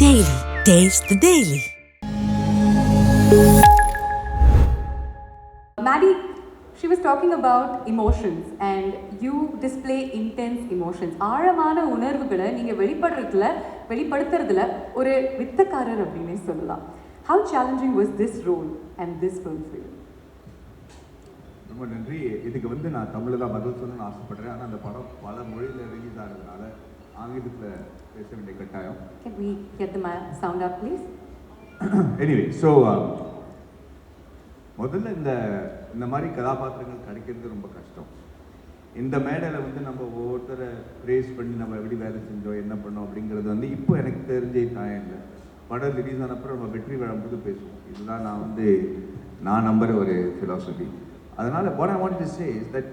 Daily. Taste the Daily. Maddie, she was talking about emotions and you display intense emotions. ஆழமான உணர்வுகளை நீங்க வெளிப்படுத்துறதுல ஒரு வித்தக்காரர் அப்படினே சொல்லலாம். How challenging was this role and this film for you? ரொம்ப நன்றி. இதுக்கு நான் தமிழ்ல தான் பதில் சொல்லணும்னு ஆசைப்படுறேன். ஆனா அந்த படம் பல மொழியில ரிலீஸ் ஆகிறதுனால ஆங்கிலத்துல பேச வேண்டிய கட்டாயம். Can we get the sound up please? Anyway, so முதல்ல இந்த மாதிரி கதாபாத்திரங்கள் கிடைக்கிறது ரொம்ப கஷ்டம். இந்த மேடையில் நம்ம ஒவ்வொருத்தரை ப்ரேஸ் பண்ணி நம்ம எப்படி வேலை செஞ்சோம் என்ன பண்ணோம் அப்படிங்கிறது இப்போ எனக்கு தெரிஞ்சே தாயம் இல்லை. படம் ரிலீஸ் ஆனப்பறம் நம்ம வெற்றி விழும்போது பேசுவோம். இதுதான் நான் நம்புகிற ஒரு ஃபிலாசபி. அதனால் what I wanted to say is that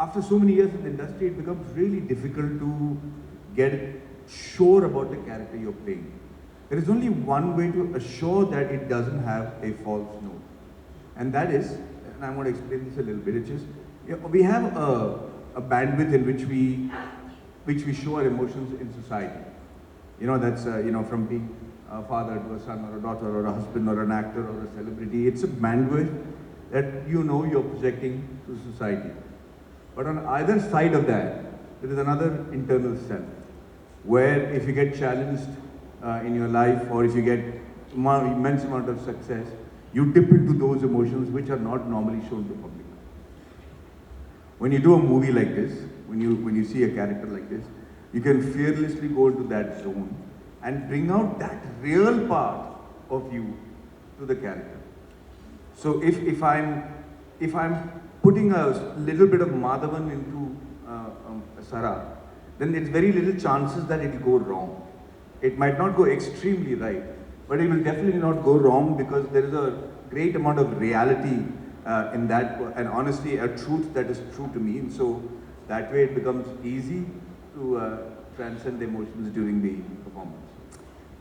after so many years in the industry it becomes really difficult to get sure about the character you're playing. There is only one way to assure that it doesn't have a false note, and that is, and I'm going to explain this a little bit, which is, we have a bandwidth in which we show our emotions in society. That's from being a father to a son or a daughter or a husband or an actor or a celebrity. It's a bandwidth that you're projecting to society. But on either side of that, there is another internal self, where if you get challenged in your life, or if you get immense amount of success, you dip into those emotions which are not normally shown to public. When you do a movie like this, when you see a character like this, you can fearlessly go into that zone and bring out that real part of you to the character. So if I'm putting a little bit of Madhavan into Sara, then there's very little chances that it will go wrong. It might not go extremely right, but it will definitely not go wrong because there is a great amount of reality in that, and honestly a truth that is true to me, and so that way it becomes easy to transcend the emotions during the performance.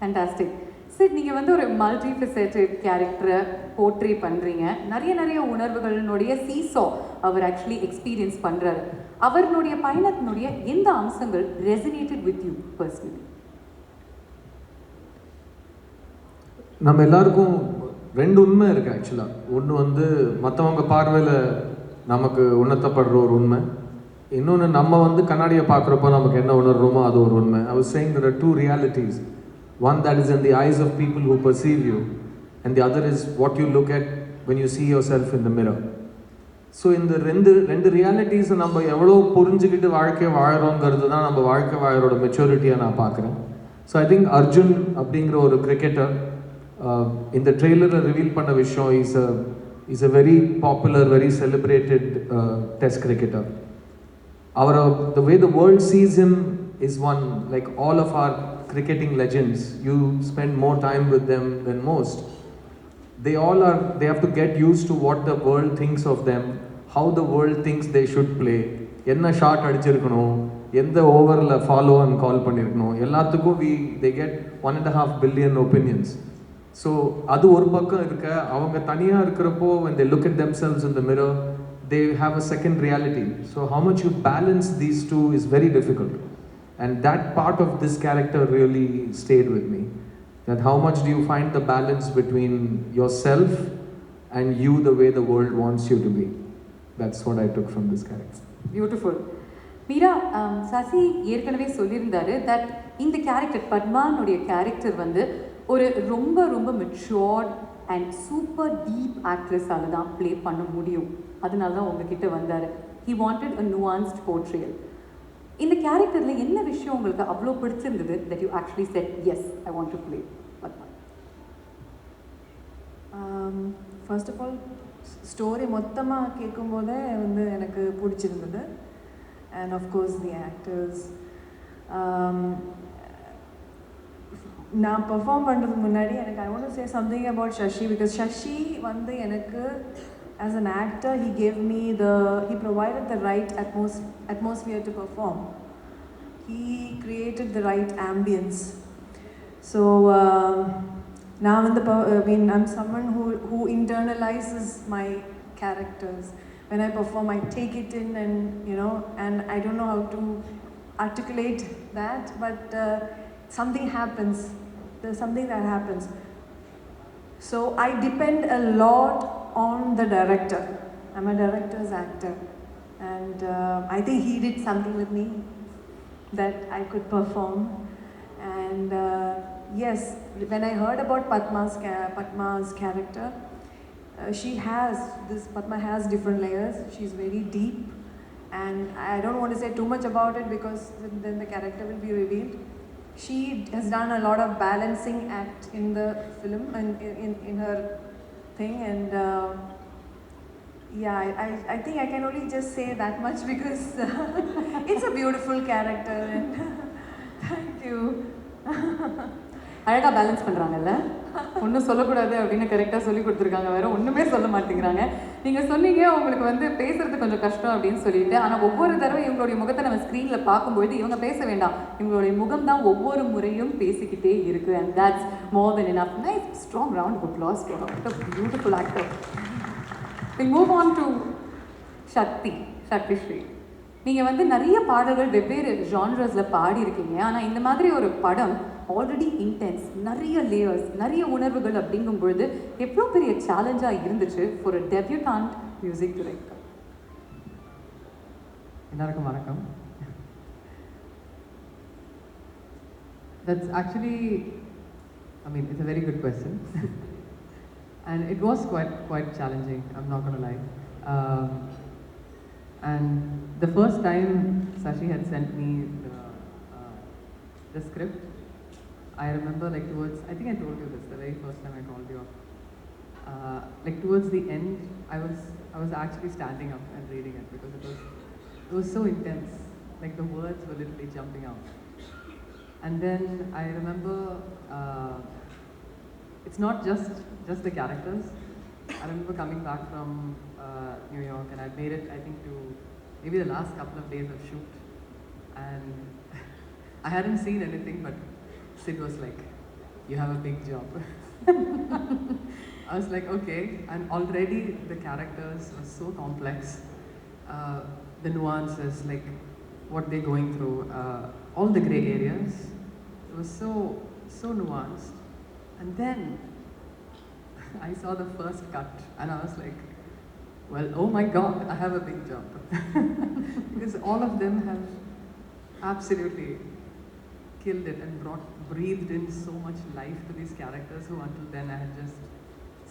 Fantastic. Sid, நீங்க ஒரு multifaceted character portray பண்றீங்க. நிறைய உணர்வுகளினுடைய seesaw அவர் actually experience பண்றாரு. அவருடைய பயணத்தினுடைய எந்த அம்சங்கள் resonated with you personally? நம்ம எல்லாருக்கும் ரெண்டு உண்மை இருக்குது ஆக்சுவலாக. ஒன்று மற்றவங்க பார்வையில் நமக்கு உணர்த்தப்படுற ஒரு உண்மை, இன்னொன்று நம்ம கண்ணாடியை பார்க்குறப்போ நமக்கு என்ன உணர்றோமோ அது ஒரு உண்மை. I was saying there are two realities. One that is in the eyes of people who perceive you, and the other is what you look at when you see yourself in the mirror. So இந்த ரெண்டு ரியாலிட்டிஸை நம்ம எவ்வளோ புரிஞ்சுக்கிட்டு வாழ்க்கையை வாழறோங்கிறது தான் நம்ம வாழ்க்கை வாழறோட மெச்சூரிட்டியாக நான் பார்க்குறேன். ஸோ ஐ திங்க் அர்ஜுன் அப்படிங்கிற ஒரு கிரிக்கெட்டர் இந்த ட்ரெய்லரில் ரிவீல் பண்ண விஷயம் is a very popular, very celebrated test cricketer. the way the world sees him is one, like all of our cricketing legends, you spend more time with them than most. They have to get used to what the world thinks of them, how the world thinks they should play, enna shot adichirukano, endha over la follow and call pannirukano, ellathukku they get 1.5 billion opinions. So adu or pakkam irukka, avanga thaniya irukrappo when they look at themselves in the mirror, they have a second reality. So how much you balance these two is very difficult, and that part of this character really stayed with me. That how much do you find the balance between yourself and you the way the world wants you to be? That's what I took from this character. Beautiful. Meera, Sasi ஏற்கனவே சொல்லியிருந்தாரு that இந்த character பத்மானுடைய character ஒரு ரொம்ப matured and super deep ஆக்ட்ரஸால தான் play பண்ண முடியும், அதனால தான் உங்ககிட்ட வந்தார். He wanted a nuanced portrayal. இந்த கேரக்டரில் என்ன விஷயம் உங்களுக்கு அவ்வளோ பிடிச்சிருந்தது that you actually said yes, I want to play Padma? First of all, story மொத்தமாக கேட்கும்போதே எனக்கு பிடிச்சிருந்தது, and of course the actors. நான் பெர்ஃபார்ம் பண்ணுறதுக்கு முன்னாடி I want to say something about Shashi, because Shashi எனக்கு as an actor, he provided the right atmosphere to perform. He created the right ambience. So I'm someone who internalizes my characters. When I perform, I take it in, and and I don't know how to articulate that, but something happens. There's something that happens. So I depend a lot on the director. I'm a director's actor. And I think he did something with me that I could perform. And yes, when I heard about Padma's character, Padma has different layers. She's very deep. And I don't want to say too much about it because then the character will be revealed. She has done a lot of balancing act in the film and in her thing. And yeah, I think I can only just say that much because it's a beautiful character. And thank you. அழகாக balance பண்ணுறாங்கல்ல, ஒன்றும் சொல்லக்கூடாது அப்படின்னு கரெக்டாக சொல்லி கொடுத்துருக்காங்க, வேறு ஒன்றுமே சொல்ல மாட்டேங்கிறாங்க. நீங்கள் சொன்னீங்க உங்களுக்கு வந்து பேசுறது கொஞ்சம் கஷ்டம் அப்படின்னு சொல்லிட்டு, ஆனால் ஒவ்வொரு தடவை இவங்களுடைய முகத்தை நம்ம ஸ்க்ரீனில் பார்க்கும்பொழுது இவங்க பேச வேண்டாம், இவங்களுடைய முகம் தான் ஒவ்வொரு முறையும் பேசிக்கிட்டே இருக்குது. And that's more than enough. Nice strong round of applause for a beautiful actor. We'll move on to Shakti Shri. நீங்கள் வந்து நிறைய பாடல்கள் வெவ்வேறு ஜான்ரஸில் பாடியிருக்கீங்க. ஆனால் இந்த மாதிரி ஒரு படம் ஆல்ரெடி இன்டென்ஸ், நிறைய லேயர்ஸ், நிறைய உணர்வுகள் அப்படிங்கும் பொழுது எவ்வளோ பெரிய சேலஞ்சாக இருந்துச்சு ஃபார் அ டெபியூட்டான்ட் மியூசிக் டைரக்டர்? எல்லாருக்கும் வணக்கம். That's actually, I mean, it's a very good question. And it was quite challenging, I'm not going to lie. And the first time Sashi had sent me the script, I remember like towards, I think I told you this the very first time I called you up. Like towards the end, I was actually standing up and reading it because it was so intense. Like the words were literally jumping out. And then I remember it's not just the characters. I remember coming back from New York and I made it, I think, to maybe the last couple of days of shoot. And I hadn't seen anything, but Sid was like, you have a big job. I was like, okay. And already the characters were so complex. The nuances, like what they're going through, all the gray areas. It was so nuanced. And then I saw the first cut and I was like, well, oh my God, I have a big job. Because all of them have absolutely killed it and breathed in so much life to these characters who until then I had just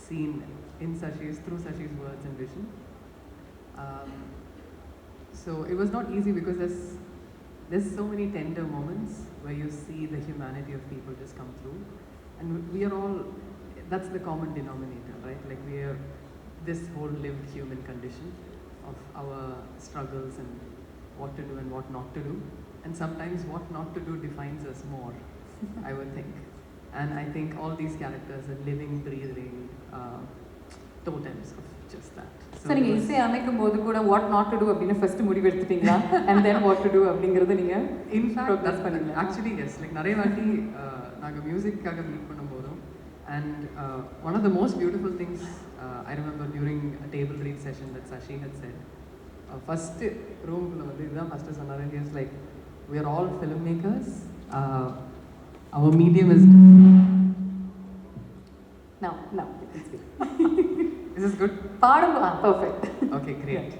seen through Sashi's words and vision. So it was not easy because there's so many tender moments where you see the humanity of people just come through. And we are all, that's the common denominator, right? Like we are this whole lived human condition of our struggles and what to do and what not to do. And sometimes what not to do defines us more, I would think. And I think all these characters are living, breathing totems of just that. So நீங்கள் இசை அமைக்கும் போது கூட what not to do அப்படின்னு first முடிவு எடுத்துட்டீங்களா? And then what to do அப்படிங்கிறது நீங்கள் இன்ஃபேக்ட் பண்ணீங்களா? Actually yes, like நிறைய வாட்டி நாங்கள் மியூசிக்காக மீட் பண்ணும்போதும் and one of the most beautiful things I remember during a table read session that Sashi had said, first room வந்து இதுதான் ஃபர்ஸ்ட் சொன்னாரு. He was like, we are all filmmakers, our medium is now you can speak. Is this good? Perfect. Okay, great.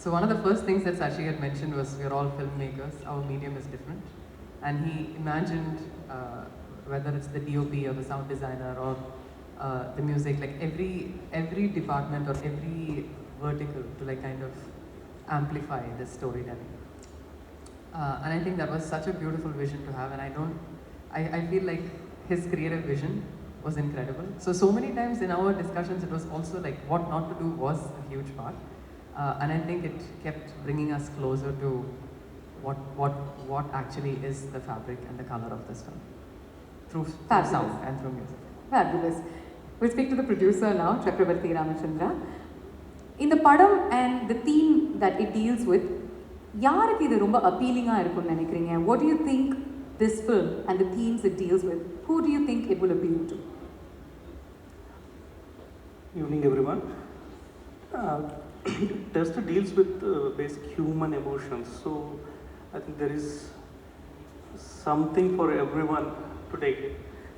So one of the first things that Sashi had mentioned was we are all filmmakers, our medium is different. And he imagined whether it's the DOP or the sound designer or the music, like every department or every vertical to like kind of amplify this storytelling. And I think that was such a beautiful vision to have, and I feel like his creative vision was incredible. So many times in our discussions it was also like what not to do was a huge part, and I think it kept bringing us closer to what actually is the fabric and the color of this film through sound and through music. Fabulous. We'll speak to the producer now, Chakravarti Ramachandra. In the padam and the theme that it deals with, யாருக்கு இது ரொம்ப அப்பீலிங்காக இருக்கும்னு நினைக்கிறீங்க? What do you think this film and the themes it deals with, who do you think it will appeal to? Evening everyone. Test deals with basic human emotions, so I think there is something for everyone to take.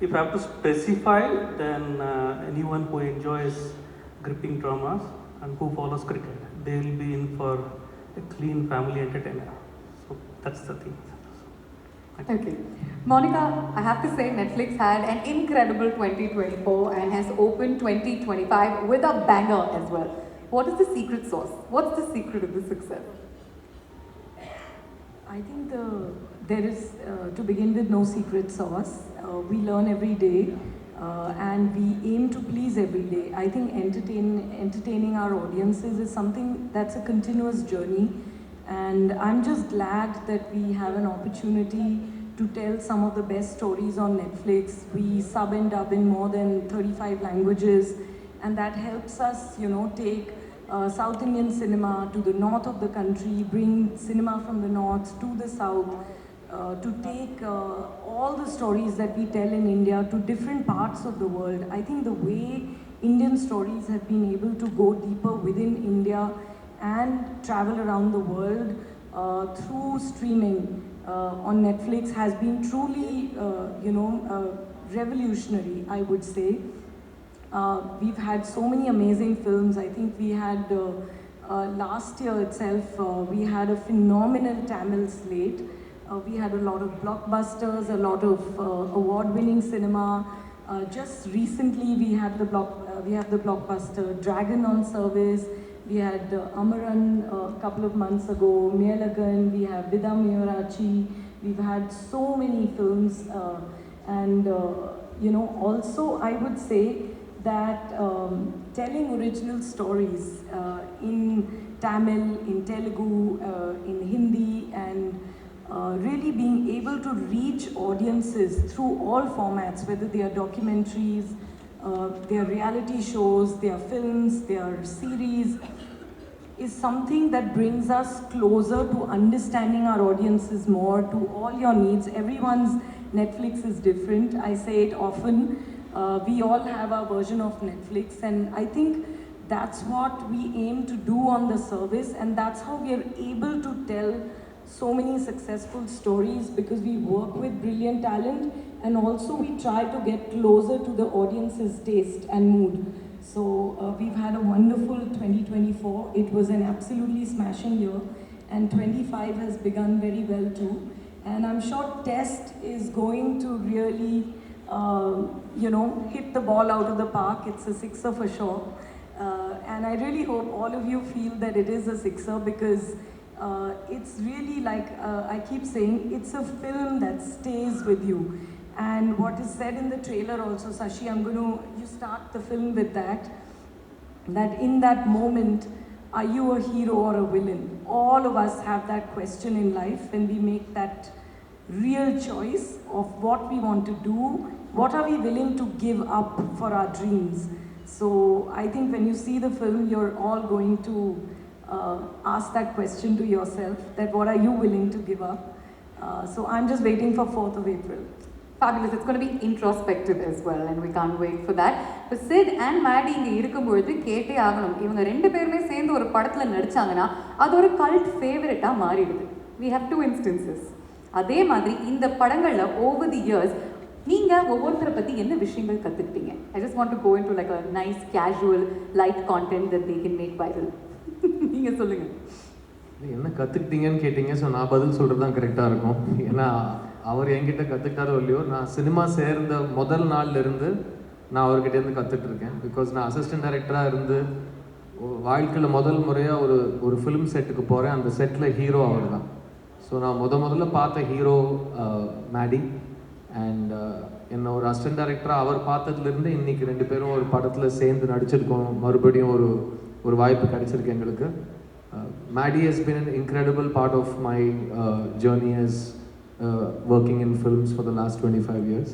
If I have to specify, then anyone who enjoys gripping dramas and who follows cricket, they will be in for a clean family entertainer. So that's the thing. Okay. Monica, I have to say Netflix had an incredible 2024 and has opened 2025 with a banger as well. What is the secret sauce? What's the secret of the success? I think there is, to begin with, no secret sauce. We learn every day and we aim to please every day. I think entertaining our audiences is something that's a continuous journey. And I'm just glad that we have an opportunity to tell some of the best stories on Netflix. We sub and dub in more than 35 languages, and that helps us, take South Indian cinema to the north of the country, bring cinema from the north to the south, to take all the stories that we tell in India to different parts of the world. I think the way Indian stories have been able to go deeper within India and travel around the world through streaming on Netflix has been truly, revolutionary, I would say. We've had so many amazing films. I think we had, last year itself, we had a phenomenal Tamil slate. We had a lot of blockbusters, a lot of award-winning cinema. Just recently we have the blockbuster Dragon on Service. We had Amaran a couple of months ago, Melagan, we have Vida Miyurachi. We've had so many films also I would say that telling original stories in Tamil, in Telugu, in Hindi, and really being able to reach audiences through all formats, whether they are documentaries, their reality shows, their films, their series, is something that brings us closer to understanding our audiences more, to all your needs. Everyone's Netflix is different. I say it often. We all have our version of Netflix, and I think that's what we aim to do on the service, and that's how we are able to tell so many successful stories, because we work with brilliant talent and also we try to get closer to the audience's taste and mood. So we've had a wonderful 2024. It was an absolutely smashing year, and 25 has begun very well too. And I'm sure Test is going to really, hit the ball out of the park. It's a sixer for sure. And I really hope all of you feel that it is a sixer, because it's really like, I keep saying, it's a film that stays with you. And what is said in the trailer also, Sashi, you start the film with that in that moment, are you a hero or a villain? All of us have that question in life when we make that real choice of what we want to do, what are we willing to give up for our dreams. So I think when you see the film, you're all going to ask that question to yourself, that what are you willing to give up? So I'm just waiting for 4th of April. Fabulous. It's going to be introspective as well, and we can't wait for that. But Sid and Maddie இங்கே இருக்கும்பொழுது கேட்டே ஆகணும். இவங்க ரெண்டு பேருமே சேர்ந்து ஒரு படத்தில் நடிச்சாங்கன்னா அது ஒரு கல்ட் ஃபேவரட்டாக மாறிடுது. We have two instances. அதே மாதிரி இந்த படங்களில் over the years நீங்கள் ஒவ்வொருத்தரை பற்றி என்ன விஷயங்கள் கற்றுக்கிட்டீங்க? I just want to go into like a nice, casual, light content that they can make viral. நீங்கள் சொல்லுங்கள். என்ன கற்றுக்கிட்டீங்கன்னு கேட்டிங்க. ஸோ நான் பதில் சொல்கிறது தான் கரெக்டாக இருக்கும். ஏன்னா அவர் என்கிட்ட கற்றுக்கிட்டாரோ இல்லையோ, நான் சினிமா சேர்ந்த முதல் நாள்லேருந்து நான் அவர்கிட்டேருந்து கற்றுட்ருக்கேன். பிகாஸ் நான் அசிஸ்டன்ட் டைரக்டராக இருந்து வாழ்க்கையில் முதல் முறையாக ஒரு ஃபிலிம் செட்டுக்கு போகிறேன். அந்த செட்டில் ஹீரோ அவர் தான். ஸோ நான் முதல்ல பார்த்த ஹீரோ மேடி. அண்ட் என்ன ஒரு அசிஸ்டன்ட் டைரக்டராக அவர் பார்த்ததுலேருந்து இன்றைக்கி ரெண்டு பேரும் ஒரு படத்தில் சேர்ந்து நடிச்சிருக்கோம். மறுபடியும் ஒரு வாய்ப்பு கிடைச்சிருக்கு எங்களுக்கு. Maddie has been an incredible part of my journey as working in films for the last 25 years.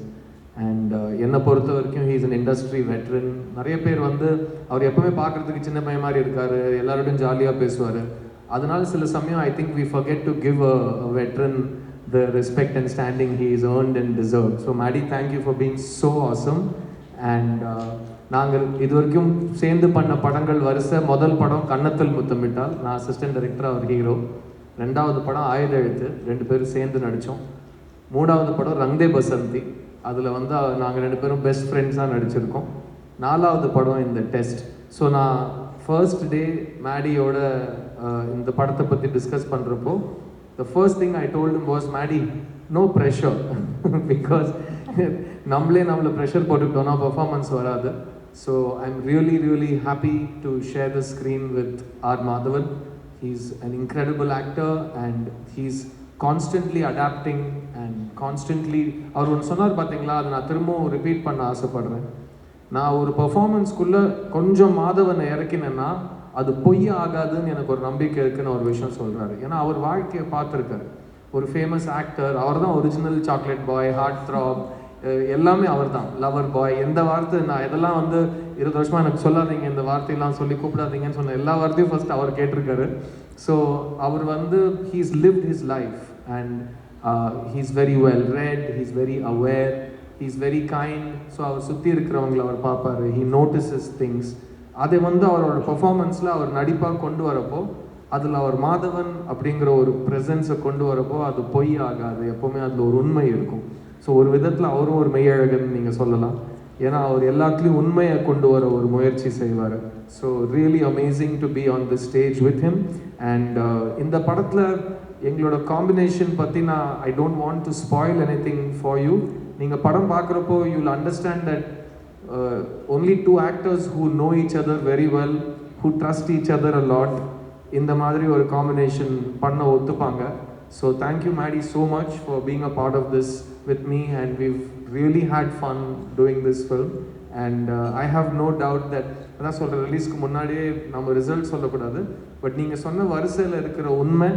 And என்னை பொறுத்த வரைக்கும் he is an industry veteran. நிறைய பேர் அவர் எப்பவுமே பார்க்குறதுக்கு சின்ன பையன் மாதிரி இருக்கார், எல்லாரோடையும் ஜாலியாக பேசுவார். அதனால சில சமயம் I think we forget to give a veteran the respect and standing he is earned and deserved. So Maddie, thank you for being so awesome. And நாங்கள் இது வரைக்கும் சேர்ந்து பண்ண படங்கள் வரிசை, முதல் படம் கன்னத்தில் முத்தமிட்டால், நான் அசிஸ்டன்ட் டைரக்டர், அவர் ஹீரோ. ரெண்டாவது படம் ஆயுத எழுத்து, ரெண்டு பேரும் சேர்ந்து நடித்தோம். மூணாவது படம் ரங்தே பசந்தி, அதில் வந்து நாங்கள் 2 பேரும் பெஸ்ட் ஃப்ரெண்ட்ஸாக நடிச்சிருக்கோம். 4வது படம் இந்த டெஸ்ட். ஸோ நான் ஃபர்ஸ்ட் டே மேடியோட இந்த படத்தை பற்றி டிஸ்கஸ் பண்ணுறப்போ the first thing I told him was, Maddie, no pressure because நம்மளே ப்ரெஷர் போட்டுக்கிட்டோம்னா பெர்ஃபார்மன்ஸ் வராது. So I'm really happy to share the screen with R. Madhavan. He's an incredible actor and he's constantly adapting and constantly அவர் ஒன்று சொன்னார் பார்த்தீங்களா, அதை நான் திரும்பவும் repeat பண்ண ஆசைப்படுறேன். நான் ஒரு பெர்ஃபார்மன்ஸ்குள்ளே கொஞ்சம் மாதவனை இறக்கினேன்னா அது பொய் ஆகாதுன்னு எனக்கு ஒரு நம்பிக்கை இருக்குன்னு ஒரு விஷயம் சொல்கிறாரு. ஏன்னா அவர் வாழ்க்கையை பார்த்துருக்காரு. ஒரு ஃபேமஸ் ஆக்டர், அவர் தான் original chocolate boy, heart throb, எல்லாமே அவர் தான், லவர் பாய். எந்த வார்த்தை நான் இதெல்லாம் வந்து 20 வருஷமாக எனக்கு சொல்லாதீங்க, இந்த வார்த்தையெல்லாம் சொல்லி கூப்பிடாதீங்கன்னு சொன்ன எல்லா வார்த்தையும் ஃபர்ஸ்ட் அவர் கேட்டிருக்காரு. ஸோ அவர் வந்து he's lived his life and he's very well read, he's very aware, he's very kind. So அவர் சுற்றி இருக்கிறவங்களை அவர் பார்ப்பார், ஹீ நோட்டிசஸ் திங்ஸ். அதை வந்து அவரோட பெர்ஃபார்மன்ஸில் அவர் நடிப்பாக கொண்டு வரப்போ அதில் அவர் மாதவன் அப்படிங்கிற ஒரு ப்ரெசன்ஸை கொண்டு வரப்போ அது பொய் ஆகாது, எப்போவுமே அதில் ஒரு உண்மை இருக்கும். ஸோ ஒரு விதத்தில் அவரும் ஒரு மெய்யழகன் நீங்கள் சொல்லலாம். ஏன்னா அவர் எல்லாத்துலேயும் உண்மையை கொண்டு வர ஒரு முயற்சி செய்வார். So really amazing to be on the stage with him. And இந்த படத்தில் எங்களோட காம்பினேஷன் பற்றி நான் I don't want to spoil anything for you. நீங்கள் படம் பார்க்குறப்போ you will understand that only 2 actors who know each other very well, who trust each other a lot, இந்த மாதிரி ஒரு காம்பினேஷன் பண்ண ஒத்துப்பாங்க. So thank you Maddy so much for being a part of this with me and we've really had fun doing this film and I have no doubt that அதான் சொல்கிற ரிலீஸ்க்கு முன்னாடியே நம்ம ரிசல்ட் சொல்லக்கூடாது, பட் நீங்கள் சொன்ன வரிசையில் இருக்கிற உண்மை,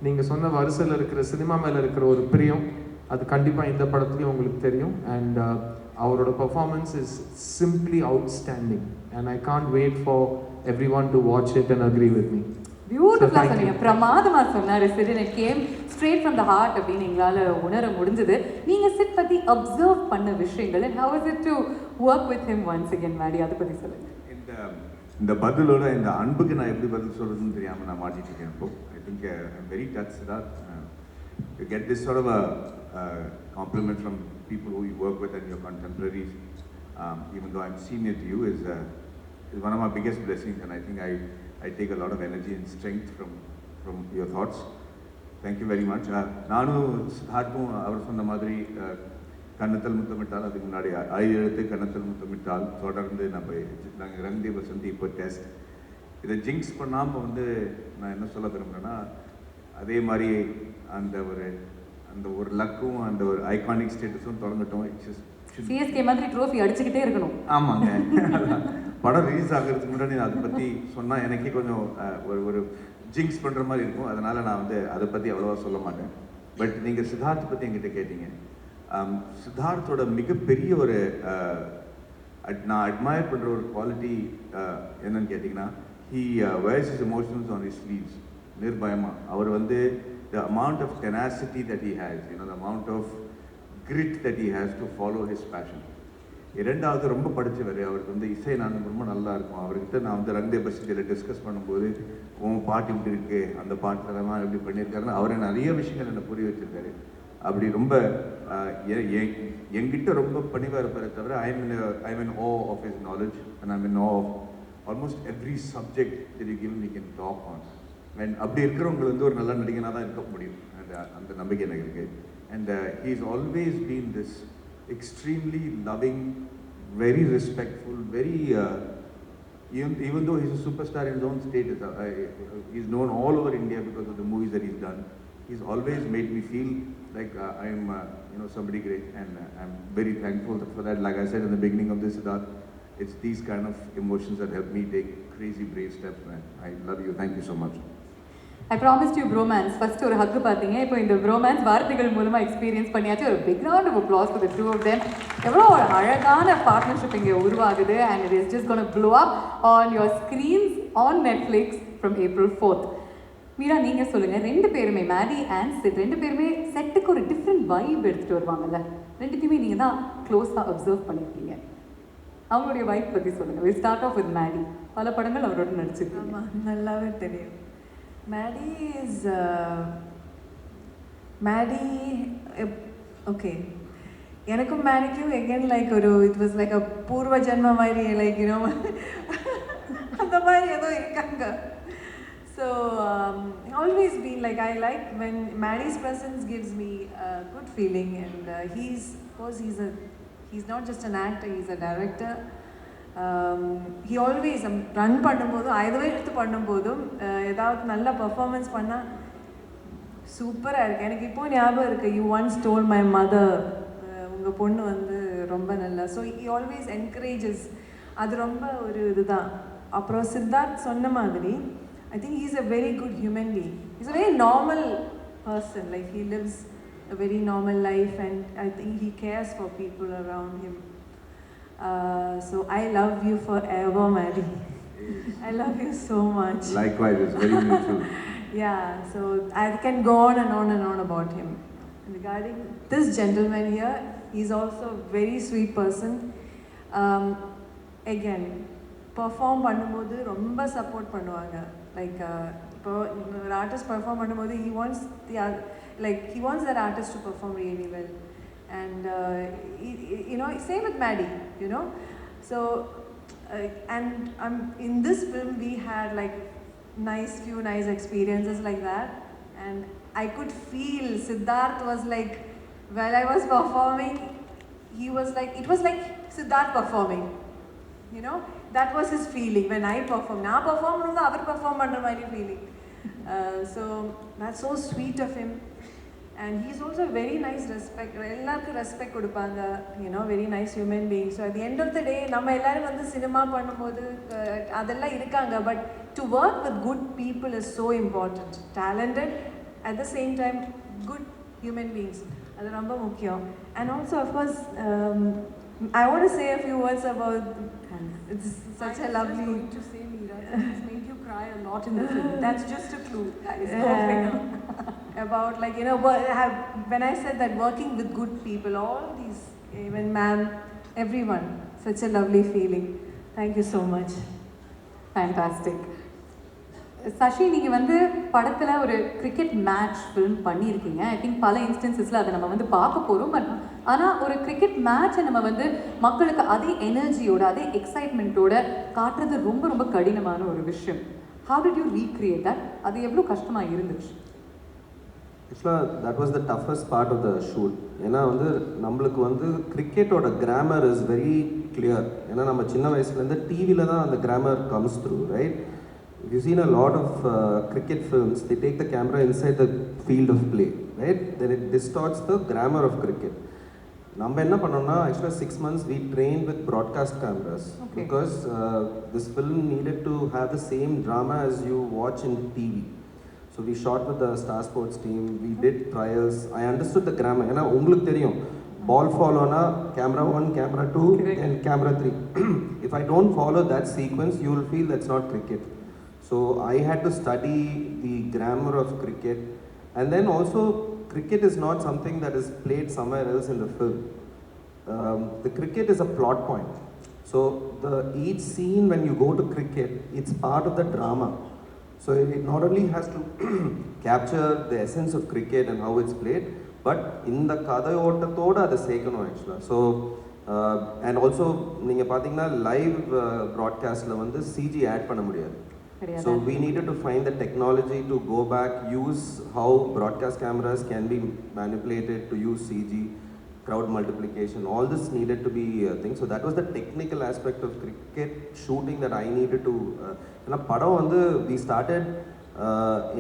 நீங்கள் சொன்ன வரிசையில் இருக்கிற சினிமா மேலே இருக்கிற ஒரு பிரியம், அது கண்டிப்பாக இந்த படத்துலையும் உங்களுக்கு தெரியும். அண்ட் அவரோட performance is simply outstanding and I can't wait for everyone to watch it and agree with me. பியூட்டிஃபுல்லா சொன்னீங்க, பிரமாதமா சொன்னாரு. Said it came straight from the heart அப்படின்னு எங்களால் உணர முடிஞ்சது. நீங்க சிட் பத்தி அப்சர்வ் பண்ண விஷயங்கள் and how is it to work with him once again, Maddy, அதை பத்தி சொல்லுங்க. இந்த பதிலோட இந்த அன்புக்கு நான் எப்படி பதில் சொல்றதுன்னு தெரியாம நான் மாட்டிட்டு இருக்கேன். இப்போ I think I'm very touched that you get this sort of a compliment from people who you work with and your contemporaries, even though I'm senior to you, is one of my biggest blessings, and I think I take a lot of energy and strength from your thoughts. Thank you very much. நானும் சித்தார்த்தும் அவர் சொன்ன மாதிரி கண்ணத்தல் முத்தமிட்டால், அதுக்கு முன்னாடி எழுத்து கண்ணத்தல் முத்தமிட்டால் தொடர்ந்து நாங்கள் ரங்தே பசந்தி இப்போ test இதை ஜிங்க்ஸ் பண்ணாமல் வந்து நான் என்ன சொல்ல விரும்புகிறேன்னா, அதே மாதிரி அந்த ஒரு லக்கும் அந்த ஒரு ஐகானிக் ஸ்டேட்டஸும் தொடங்கட்டும். சிஎஸ்கே மாதிரி ட்ரோஃபி அடிச்சுக்கிட்டே இருக்கணும். ஆமாங்க. படம் ரிலீஸ் ஆகிறதுக்கு முன்னாடி நான் அதை பற்றி சொன்னால் எனக்கே கொஞ்சம் ஒரு ஜிங்க்ஸ் பண்ணுற மாதிரி இருக்கும். அதனால் நான் வந்து அதை பற்றி அவ்வளோவா சொல்ல மாட்டேன். பட் நீங்கள் சித்தார்த் பற்றி என்கிட்ட கேட்டீங்க. சித்தார்த்தோட மிகப்பெரிய ஒரு நான் அட்மயர் பண்ணுற ஒரு குவாலிட்டி என்னன்னு கேட்டிங்கன்னா, he wears his emotions on his sleeves. நிர்பயமாக அவர் வந்து the amount of tenacity that he has, the amount of grit that he has to follow his passion. இரண்டாவது ரொம்ப படித்தவர், அவருக்கு வந்து இசை நான் ரொம்ப நல்லா இருக்கும். அவர்கிட்ட நான் வந்து ரங்தே பசந்தியில் டிஸ்கஸ் பண்ணும்போது உன் பாட்டு இப்படி இருக்கு, அந்த பாட்டில் தான் எப்படி பண்ணியிருக்காருன்னு அவரை நிறைய விஷயங்கள் என்னை புரிய வச்சிருக்காரு. அப்படி ரொம்ப என்கிட்ட ரொம்ப பணிவாக இருப்பாரே தவிர I'm in awe of his knowledge and I'm in awe of almost every subject that you give me can talk on. And அப்படி இருக்கிறவங்க வந்து ஒரு நல்ல நடிகனாக தான் இருக்க முடியும், அந்த நம்பிக்கை எனக்கு இருக்குது. And he's always been this extremely loving, very respectful, very even though he's a superstar in his own state, he's known all over India because of the movies that he's done. He's always made me feel like I'm somebody great, and I'm very thankful for that. Like I said in the beginning of this, Siddharth, it's these kind of emotions that help me take crazy brave steps, man. I love you. Thank you so much. I promised you bromance. First ஒரு hug பார்த்தீங்க, இப்போ இந்த bromance வார்த்தைகள் மூலமா experience பண்ணியாச்சு. ஒரு big round of applause for the two of them. எவ்வளோ ஒரு அழகான பார்ட்னர்ஷிப் இங்கே உருவாகுது and it is just going to blow up on your screens on Netflix from April 4th. Meera, நீங்கள் சொல்லுங்கள், ரெண்டு பேருமே மேடி அண்ட் சிட் ரெண்டு பேருமே செட்டுக்கு ஒரு டிஃப்ரெண்ட் வைப் எடுத்துகிட்டு வருவாங்கல்ல, ரெண்டுத்தையுமே நீங்கள் தான் க்ளோஸாக அப்சர்வ் பண்ணியிருக்கீங்க. அவங்களுடைய வைப் பற்றி சொல்லுங்கள். Will start off with Maddy. பல படங்கள் அவரோட நடிச்சிருக்கீங்க. ஆமாம், நல்லாவே தெரியும். மேடி Okay. எனக்கும் மேடிக்கும் again like it was like a பூர்வ ஜென்ம மாதிரி like அந்த மாதிரி ஏதோ இருக்காங்க. So always been like I like when Maddie's presence gives me a good feeling, and of course he's not just an actor, he's a director. He always run பண்ணும்போதும் either எடுத்து பண்ணும்போதும் ஏதாவது நல்ல பெர்ஃபார்மன்ஸ் பண்ணா சூப்பராக இருக்குது. எனக்கு இப்போ ஞாபகம் இருக்குது, you once told my mother உங்கள் பொண்ணு வந்து ரொம்ப நல்லா. So he always encourages. அது ரொம்ப ஒரு இதுதான். அப்புறம் சித்தார்த் சொன்ன மாதிரி I think he's a very good human being. He's a very normal person. Like he lives a very normal life, and I think he cares for people around him. So I love you forever, Maddie. I love you so much. Likewise, it's very mutual. Yeah, so I can go on and on and on about him. Regarding this gentleman here, he's also a very sweet person. Again, perform பண்ணும்போது ரொம்ப support பண்ணுவாங்க. Like இப்போ ஒரு artist perform பண்ணும்போது he wants that artist to perform really well. And same with Maddie, So and in this film we had like few nice experiences like that, and I could feel Siddharth was like, while I was performing, he was like, it was like Siddharth performing, that was his feeling when I perform. Na perform no avar perform pandra mari feeling. So that's so sweet of him, and he's also a very nice ellarku respect kodupanga, very nice human being. So at the end of the day நம்ம எல்லாரும் வந்து cinema பண்ணும்போது அதெல்லாம் இருக்காங்க, but to work with good people is so important. Talented, at the same time good human beings, அது ரொம்ப முக்கியம். And also of course I want to say a few words about, it's such a lovely. I'm going to say, Meera, it's made you cry a lot in the film. That's just a clue. About when I said that working with good people, all these, even ma'am, everyone, such a lovely feeling. Thank you so much. Fantastic. Sasi, நீங்கள் வந்து படத்தில் ஒரு cricket match film பண்ணியிருக்கீங்க. I think பல இன்ஸ்டன்சஸில் அதை நம்ம வந்து பார்க்க போகிறோம். பட் ஆனால் ஒரு கிரிக்கெட் மேட்சை நம்ம வந்து மக்களுக்கு அதே எனர்ஜியோட அதே எக்ஸைட்மெண்ட்டோட காட்டுறது ரொம்ப ரொம்ப கடினமான ஒரு விஷயம். How did you recreate that? அது எவ்வளோ கஷ்டமாக இருந்துச்சு? ஆக்சுவலாக that was the toughest part of the shoot. ஏன்னா வந்து நம்மளுக்கு வந்து கிரிக்கெட்டோட கிராமர் இஸ் வெரி கிளியர். ஏன்னா நம்ம சின்ன வயசுலேருந்து டிவியில் தான் அந்த grammar comes through, right? If you've seen a lot of cricket films, they take the camera inside the field of play, right? Then it distorts the grammar of cricket. நம்ம என்ன பண்ணோம்னா, actually 6 months we trained with broadcast cameras. Okay. Because this film needed to have the same drama as you watch in TV. So we shot with the Star Sports team, we did trials. I understood the grammar. ஏன்னா உங்களுக்கு தெரியும், ball follow-na camera 1, camera 2, and camera 3. If I don't follow that sequence, you will feel that's not cricket. So I had to study the grammar of cricket, and then also cricket is not something that is played somewhere else in the film. The cricket is a plot point. So each scene when you go to cricket, it's part of the drama. So it not only has to capture the essence of cricket and how it's played, but in the kadayottathoda adu sekanum actually. So and also neenga pathina live broadcast la vandu CG add panna mudiyadhu. So we needed to find the technology to go back, use how broadcast cameras can be manipulated to use CG, crowd multiplication. All this needed to be a thing. So that was the technical aspect of cricket shooting that I needed to. We started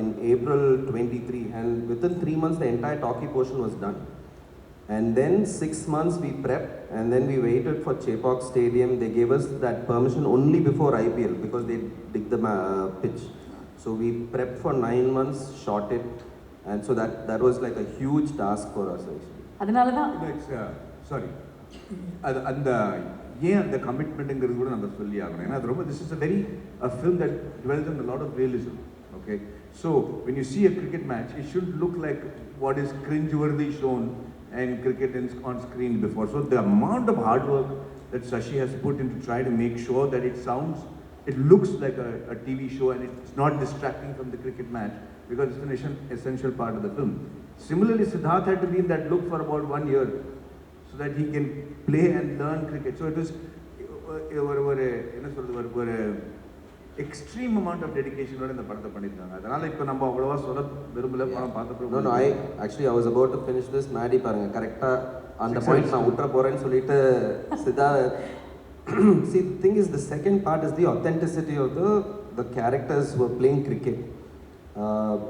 in April 23, and within 3 months the entire talkie portion was done. And then 6 months we prepped, and then we waited for Chepauk Stadium. They gave us that permission only before IPL because they dig the pitch. So we prepped for 9 months, shot it, and so that was like a huge task for us actually. அதனால தான் sorry அந்த ஏன் அந்த கமிட்மெண்ட்டுங்கிறது கூட நம்ம சொல்லி ஆகணும். ஏன்னா அது ரொம்ப this is a very a film that dwells on a lot of realism. Okay, so when you see a cricket match, it should look like what is cringe-worthy shown and cricket on screen before. So the amount of hard work that Shashi has put in to try to make sure that it looks like a TV show and it's not distracting from the cricket match, because it's an essential part of the film. Similarly, Siddharth had to be in that look for about 1 year so that he can play and learn cricket. So it was ஒரு extreme amount of dedication ஓட இந்த படத்தை பண்ணிருக்காங்க. அதனால இப்போ நம்ம அவ்வளவா சொல்ல விரும்பல. படம் பார்த்தப்போ No, I was about to finish this. Maddie பாருங்க கரெக்டா அந்த பாயிண்ட் நான் விட்டுற போறேன்னு சொல்லிட்டு Siddharth. See, the thing is, the second part is the authenticity of the characters who are playing cricket.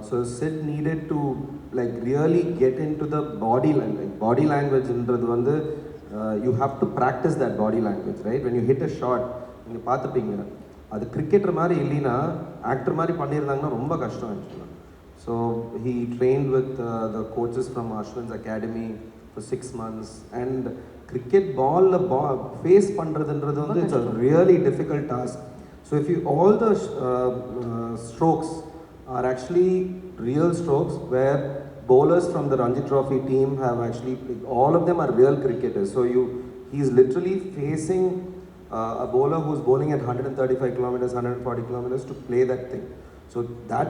So Sid needed to like really get into the body language. Body language என்றது வந்து you have to practice that body language, right? When you hit a shot, நீங்க பார்த்துப்பீங்க, அது cricketer மாதிரி இல்லைன்னா actor மாதிரி பண்ணியிருந்தாங்கன்னா ரொம்ப கஷ்டம் ஆக்சுவலாக. So he trained with the coaches from Ashwin's academy for 6 months, and cricket ball face பண்ணுறதுன்றது வந்து it's a really difficult task. So if you all the strokes are actually real strokes where bowlers from the Ranji Trophy team have actually, all of them are real cricketers. So he's literally facing a bowler who's bowling at 135 kilometers, 140 kilometers to play that thing. So that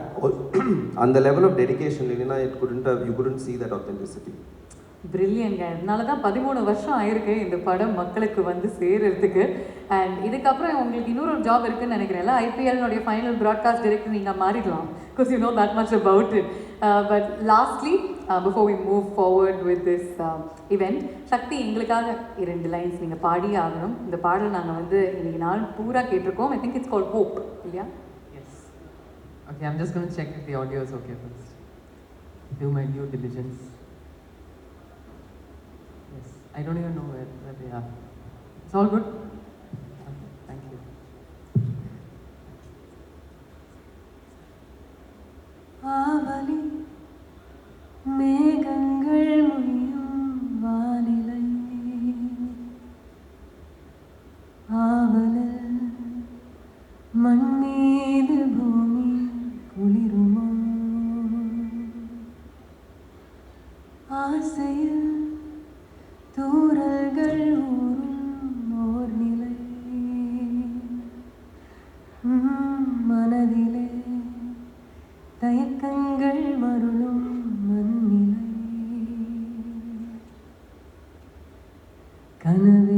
on the level of dedication, Lilina, you couldn't see that authenticity. பிரில்லியன்ங்க. அதனால தான் 13 வருஷம் ஆயிருக்கு இந்த படம் மக்களுக்கு வந்து சேர்றதுக்கு. And இதுக்கப்புறம் உங்களுக்கு இன்னொரு ஜாப் இருக்குன்னு நினைக்கிறேன்ல, ஐபிஎல்னுடைய ஃபைனல் ப்ராட்காஸ்ட் டைரக்டர் நீங்கள் மாறிடலாம், because you know that much about it. But lastly before we move forward with this event, Shakti எங்களுக்காக 2 லைன்ஸ் நீங்கள் பாடியே ஆகணும். இந்த பாடல் நாங்கள் வந்து இன்னைக்கு நாள் பூரா கேட்டிருக்கோம். I think it's called hope, இல்லையா? Yes. Okay, I'm just going to check if the audio is okay first. Do my due diligence. Yes, I don't even know where they are. It's all good? Okay, thank you. ஆவலி மேகங்கள் மொழியும் வானிலை, ஆவலில் மண் மீது பூமி குளிருமோ, ஆசையில் தூரல்கள் ஊறும் ஓர் நிலை, மனதிலே தயக்கங்கள் மருளும் மண்ணிலை, கனவே